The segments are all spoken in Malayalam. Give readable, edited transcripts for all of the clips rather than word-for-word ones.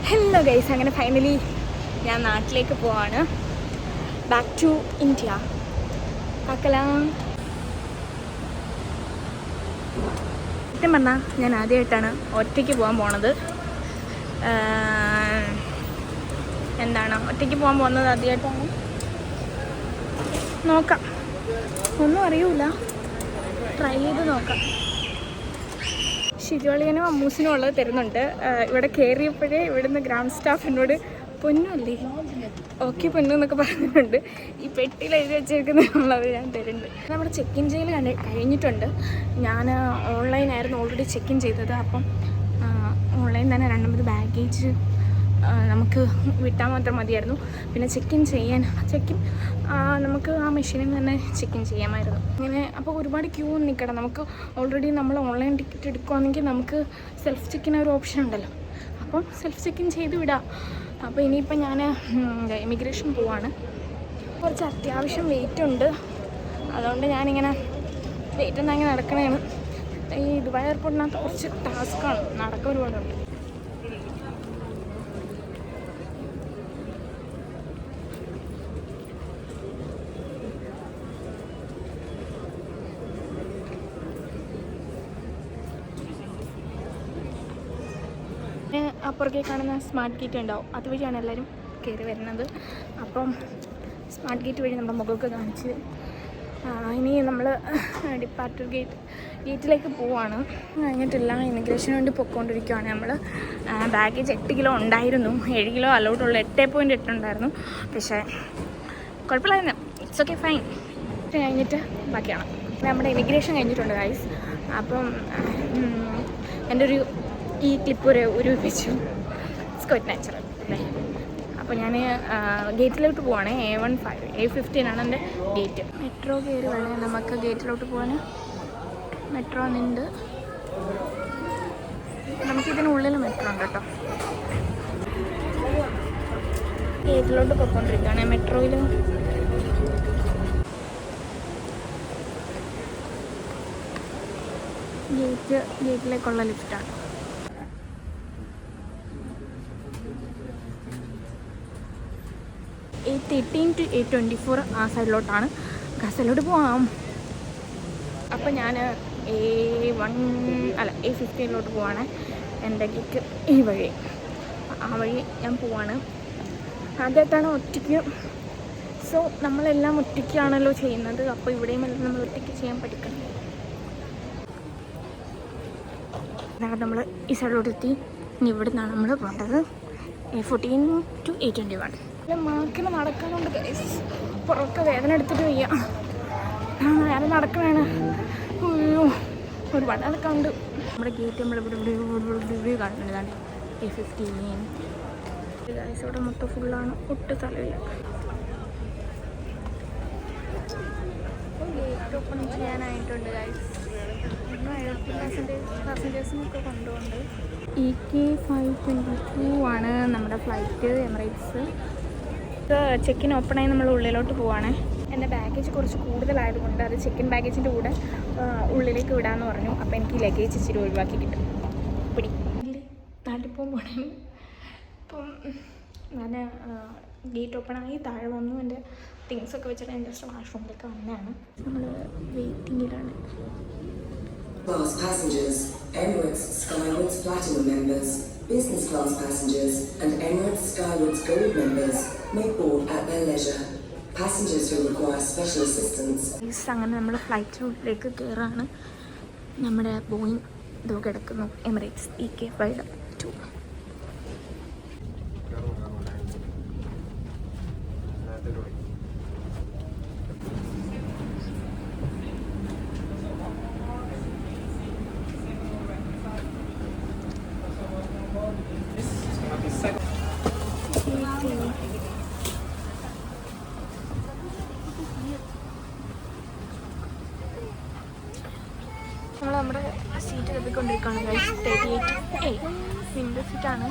ഹലോ ഗൈസ്, അങ്ങനെ ഫൈനലി ഞാൻ നാട്ടിലേക്ക് പോവാണ്. Back to India. പാക്കലാം. സത്യം പറഞ്ഞാൽ ഞാൻ ആദ്യമായിട്ടാണ് ഒറ്റയ്ക്ക് പോകാൻ പോണത്. ഒറ്റയ്ക്ക് പോകാൻ പോകുന്നത് ആദ്യമായിട്ടാണ്. നോക്കാം, ഒന്നും അറിയൂല, ട്രൈ ചെയ്ത് നോക്കാം. ഷിജോളിയനും അമ്മൂസിനും ഉള്ളത് തരുന്നുണ്ട്. ഇവിടെ കയറിയപ്പോഴേ ഇവിടുന്ന് ഗ്രൗണ്ട് സ്റ്റാഫ് എന്നോട് പൊന്നുമല്ലേ, ഓക്കെ പൊന്നു എന്നൊക്കെ പറഞ്ഞിട്ടുണ്ട്. ഈ പെട്ടിയിൽ എഴുതി വെച്ചേക്കുന്നുള്ളത് ഞാൻ തരുന്നുണ്ട്. നമ്മുടെ ചെക്ക് ഇൻ ചെയ്യൽ കഴിഞ്ഞിട്ടുണ്ട്. ഞാൻ ഓൺലൈനായിരുന്നു ഓൾറെഡി ചെക്ക് ഇൻ ചെയ്തത്. അപ്പം ഓൺലൈൻ തന്നെ 2 ബാഗേജ് നമുക്ക് വിട്ടാൽ മാത്രം മതിയായിരുന്നു. പിന്നെ ചെക്ക് ഇൻ നമുക്ക് ആ മെഷീനിൽ തന്നെ ചെക്ക് ഇൻ ചെയ്യാമായിരുന്നു. അങ്ങനെ അപ്പോൾ ഒരുപാട് ക്യൂ നിൽക്കണം. നമുക്ക് ഓൾറെഡി നമ്മൾ ഓൺലൈൻ ടിക്കറ്റ് എടുക്കുകയാണെങ്കിൽ നമുക്ക് സെൽഫ് ചെക്കിൻ ഒരു ഓപ്ഷൻ ഉണ്ടല്ലോ. അപ്പം സെൽഫ് ചെക്ക് ഇൻ ചെയ്ത് വിടാം. അപ്പോൾ ഇനിയിപ്പോൾ ഞാൻ ഇമിഗ്രേഷൻ പോവാണ്. കുറച്ച് അത്യാവശ്യം വെയിറ്റ് ഉണ്ട്. അതുകൊണ്ട് ഞാനിങ്ങനെ വെയിറ്റ് എന്താ നടക്കണേണ്. ഈ ദുബായ് എയർപോർട്ടിനകത്ത് കുറച്ച് ടാസ്ക്കാണ്, നടക്കാൻ ഒരുപാടുണ്ട്. അപ്പുറക്കെ കാണുന്ന സ്മാർട്ട് ഗേറ്റ് ഉണ്ടാവും, അതുവഴിയാണ് എല്ലാവരും കയറി വരുന്നത്. അപ്പം സ്മാർട്ട് ഗേറ്റ് വഴി നമ്മുടെ മുഖമൊക്കെ കാണിച്ച് ഇനി നമ്മൾ ഡിപ്പാർച്ചർ ഗേറ്റിലേക്ക് പോവാണ്. കഴിഞ്ഞിട്ടില്ല, ഇമിഗ്രേഷന് വേണ്ടി പൊയ്ക്കൊണ്ടിരിക്കുകയാണ് നമ്മൾ. ബാഗേജ് 8 കിലോ ഉണ്ടായിരുന്നു. 7 കിലോ അലൗഡുള്ള 8.8 ഉണ്ടായിരുന്നു. പക്ഷേ കുഴപ്പമില്ലായിരുന്നു. It's okay, fine. കഴിഞ്ഞിട്ട് ബാക്കിയാണ്. നമ്മുടെ ഇമിഗ്രേഷൻ കഴിഞ്ഞിട്ടുണ്ട് ഗൈസ്. അപ്പം എൻ്റെ ഈ ക്ലിപ്പ് ഒരു വെച്ചു. ഇറ്റ്സ് ക്വൈറ്റ് നാച്ചുറൽ അല്ലേ. അപ്പോൾ ഞാൻ ഗേറ്റിലോട്ട് പോവാണ്. A15 ആണ് എൻ്റെ ഗേറ്റ്. മെട്രോ കയറി വേണം നമുക്ക് ഗേറ്റിലോട്ട് പോകാൻ. മെട്രോ ഉണ്ട്, നമുക്കിതിനുള്ളിൽ മെട്രോ ഉണ്ട് കേട്ടോ. ഗേറ്റിലോട്ട് പോയിക്കൊണ്ടിരിക്കുകയാണ്. മെട്രോയിൽ ഗേറ്റിലേക്കുള്ള ലിഫ്റ്റാണ്. A13 to A24 ആ സൈഡിലോട്ടാണ്. സൈഡിലോട്ട് പോവാം. അപ്പോൾ ഞാൻ A15 പോവാണ്. എൻ്റെ ഗേറ്റ് ഈ വഴി, ആ വഴി ഞാൻ പോവാണ്. ആദ്യമായിട്ടാണ് ഒറ്റയ്ക്ക്. സോ നമ്മളെല്ലാം ഒറ്റയ്ക്കാണല്ലോ ചെയ്യുന്നത്. അപ്പോൾ ഇവിടെയും എല്ലാം നമ്മൾ ഒറ്റയ്ക്ക് ചെയ്യാൻ പഠിക്കണം. അതാണ് നമ്മൾ ഈ സൈഡിലോട്ട് എത്തി. ഇനി ഇവിടെ നിന്നാണ് നമ്മൾ പോകേണ്ടത്. A14 to A21. മാക്കിന് നടക്കാനുണ്ട് ഗൈസ്. പുറക്കെ വേദന എടുത്തിട്ട് വയ്യ. വേറെ നടക്കണേണ്. അയ്യോ, ഒരുപാട് നടക്കാനുണ്ട്. നമ്മുടെ ഗേറ്റ് നമ്മളിവിടെ കാണുന്നുണ്ട്. A15 guys. ഇവിടെ മൊത്തം ഫുള്ളാണ്, ഒട്ടും സ്ഥലമില്ല. ഗേറ്റ് ഓപ്പൺ ചെയ്യാനായിട്ടുണ്ട് ഗൈസ്. 70 പാസഞ്ചേഴ്സിനൊക്കെ കൊണ്ടുപോകുന്നുണ്ട്. EK522 ആണ് നമ്മുടെ ഫ്ലൈറ്റ്, എമിറേറ്റ്സ്. ചെക്കിൻ ഓപ്പണായി നമ്മൾ ഉള്ളിലോട്ട് പോവാണ്. എൻ്റെ ബാഗേജ് കുറച്ച് കൂടുതലായതുകൊണ്ട് അത് ചെക്കിൻ ബാഗേജിൻ്റെ കൂടെ ഉള്ളിലേക്ക് വിടാമെന്ന് പറഞ്ഞു. അപ്പോൾ എനിക്ക് ലഗേജ് ഇച്ചിരി ഒഴിവാക്കി കിട്ടും. പിടി നാട്ടിൽ പോകുമ്പോഴാണ്. അപ്പം ഞാൻ ഗേറ്റ് ഓപ്പണായി താഴെ വന്നു. എൻ്റെ തിങ്സൊക്കെ വെച്ചിട്ട് ഞാൻ ജസ്റ്റ് വാഷ്റൂമിലേക്ക് വന്നതാണ്. നമ്മൾ വെയിറ്റിങ്ങിലാണ്. Class passengers, Emirates Skywards Platinum members, business class passengers and Emirates Skywards Gold members may board at their leisure. Passengers who require special assistance. അങ്ങനെ നമ്മൾ ഫ്ലൈറ്റിലേക്ക് കയറാണ്. നമ്മുടെ ബോയിങ് ഇതോ കിടക്കുന്നു, എമിറേറ്റ്സ് EK522. നമ്മുടെ സീറ്റ് ലഭിക്കൊണ്ടിരിക്കുകയാണ്. 38A വിൻഡോ സീറ്റാണ്.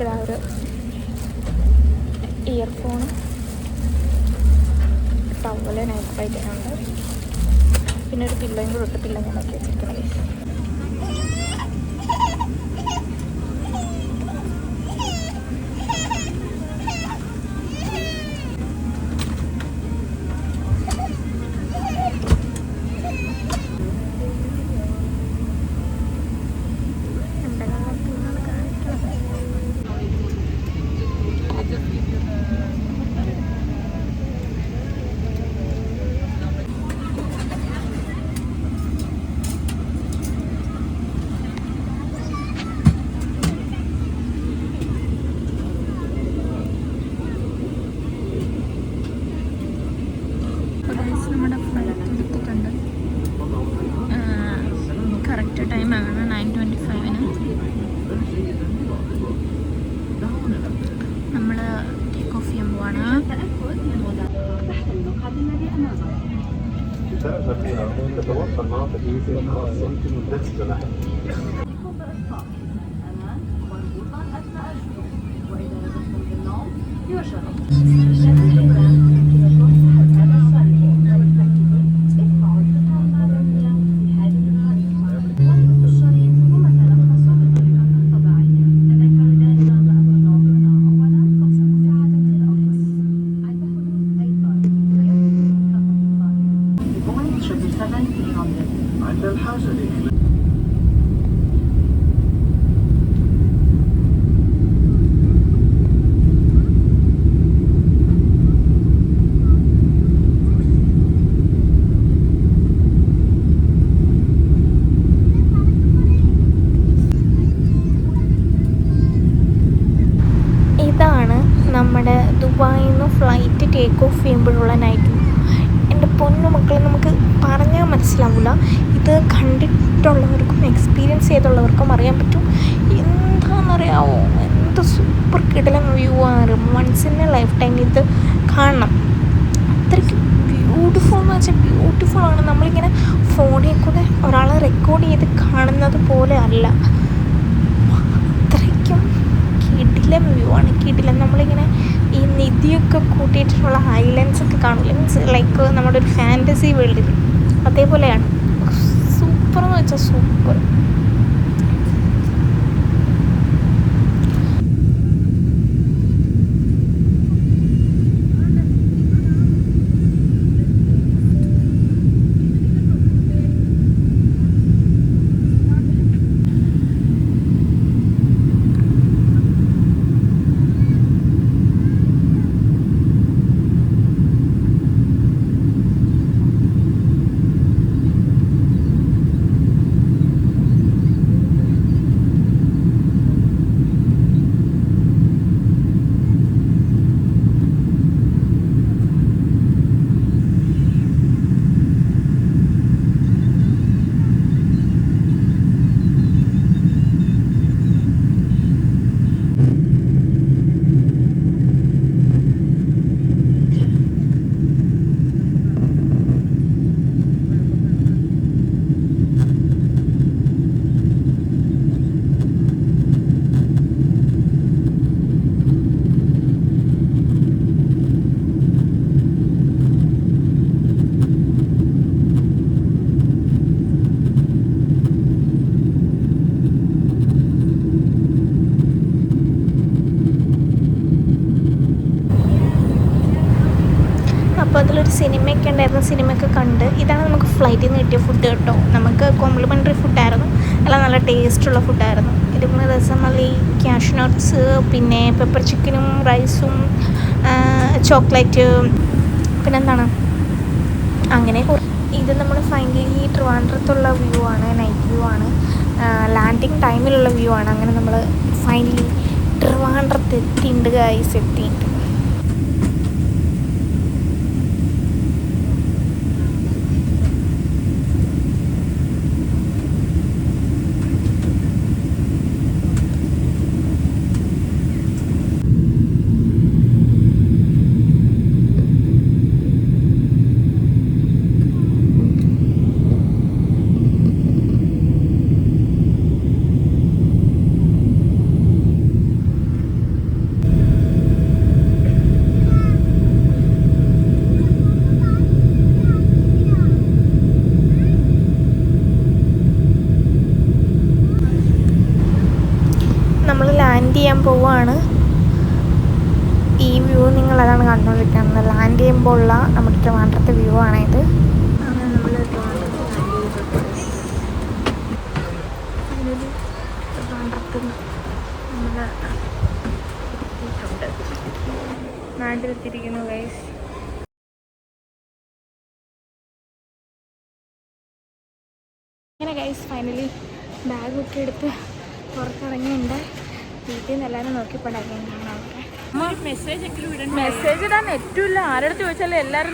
നമുക്ക് ഒരു ഇയർഫോണും ടവല് നൈസായിട്ടുണ്ട്. പിന്നെ ഒരു പില്ലോയും കൂടെ ഇട്ട് പില്ലോ ഞാൻ നോക്കി വെച്ചിരിക്കുന്നത്. നമ്മുടെ ഫ്ലൈറ്റ് എടുത്തിട്ടുണ്ട്. കറക്റ്റ് ടൈമാണ് 9:25. നമ്മൾ ടേക്ക് ഓഫ് ചെയ്യാൻ പോവാണ്. تتوفر مناطق يوسف خاصة بالنسبة لها. عند الحاجة إلى ഇതാണ് നമ്മുടെ ദുബായിൽ നിന്ന് ഫ്ലൈറ്റ് ടേക്ക് ഓഫ് ചെയ്യുമ്പോഴുള്ള നൈറ്റ് വ്യൂ. എൻ്റെ പൊന്നു മക്കളെ, നമുക്ക് പറഞ്ഞാൽ മനസ്സിലാവില്ല. ഇത് കണ്ടിട്ടുള്ളവർക്കും എക്സ്പീരിയൻസ് ചെയ്തുള്ളവർക്കും അറിയാൻ പറ്റും. എന്താണെന്നറിയാമോ, എന്ത് സൂപ്പർ കിടിലൻ വ്യൂ ആണ്. Once in a life time ഇത് കാണണം. അത്രയ്ക്ക് ബ്യൂട്ടിഫുൾ എന്ന് വെച്ചാൽ ബ്യൂട്ടിഫുൾ ആണ്. നമ്മളിങ്ങനെ ഫോണിൽ കൂടെ ഒരാളെ റെക്കോർഡ് ചെയ്ത് കാണുന്നത് പോലെ അല്ല, അത്രയ്ക്കും കിടിലൻ വ്യൂ ആണ്. കിടിലൻ നമ്മളിങ്ങനെ ഈ നിധിയൊക്കെ കൂട്ടിയിട്ടുള്ള ഐലൻഡ്സ് ഒക്കെ കാണില്ല, മീൻസ് ലൈക്ക് നമ്മുടെ ഒരു ഫാൻറ്റസി വേൾഡിൽ അതേപോലെയാണ്. സൂപ്പർ എന്ന് വെച്ചാൽ സൂപ്പർ. അപ്പോൾ അതിലൊരു സിനിമയൊക്കെ ഉണ്ടായിരുന്നു. സിനിമയൊക്കെ കണ്ട് ഇതാണ് നമുക്ക് ഫ്ലൈറ്റിൽ നിന്ന് കിട്ടിയ ഫുഡ് കേട്ടോ. നമുക്ക് കോംപ്ലിമെൻ്ററി ഫുഡായിരുന്നു, എല്ലാം നല്ല ടേസ്റ്റുള്ള ഫുഡായിരുന്നു. ഇതിന് രസമല്ലി, ക്യാഷ് നട്ട്സ്, പിന്നെ പെപ്പർ ചിക്കനും റൈസും ചോക്ലേറ്റ്, പിന്നെന്താണ് അങ്ങനെ. ഇത് നമ്മൾ ഫൈനലി ട്രിവാൻഡ്രത്തുള്ള വ്യൂ ആണ്, നൈറ്റ് വ്യൂ ആണ്, ലാൻഡിങ് ടൈമിലുള്ള വ്യൂ ആണ്. അങ്ങനെ നമ്മൾ ഫൈനലി ട്രിവാൻഡ്രത്ത് എത്തിയിട്ടുണ്ട് ഗൈസ്, എത്തിയിട്ടുണ്ട്. ചെയ്യാൻ പോവുകയാണ്. ഈ വ്യൂ നിങ്ങളതാണ് കണ്ടുകൊണ്ടിരിക്കുന്നത്. ലാൻഡ് ചെയ്യുമ്പോൾ ഉള്ള നമ്മുടെ ട്രിവാൻഡ്രത്തെ വ്യൂ ആണിത്. അങ്ങനെ നമ്മൾ ട്രിവാൻഡ്രത്ത് നമ്മൾ എത്തിയിട്ടുണ്ട്. നാട്ടിലെത്തിയിരിക്കുന്നു ഗൈസ്. അങ്ങനെ ഗൈസ് ഫൈനലി ബാഗൊക്കെ എടുത്ത് പുറത്തിറങ്ങിയുണ്ട്. വീട്ടിൽ നിന്ന് എല്ലാവരും നോക്കിപ്പോണ്ടായിരുന്നു. മെസ്സേജ് ഇടാൻ നെറ്റുമില്ല. ആരുടെ ചോദിച്ചാലും എല്ലാവരും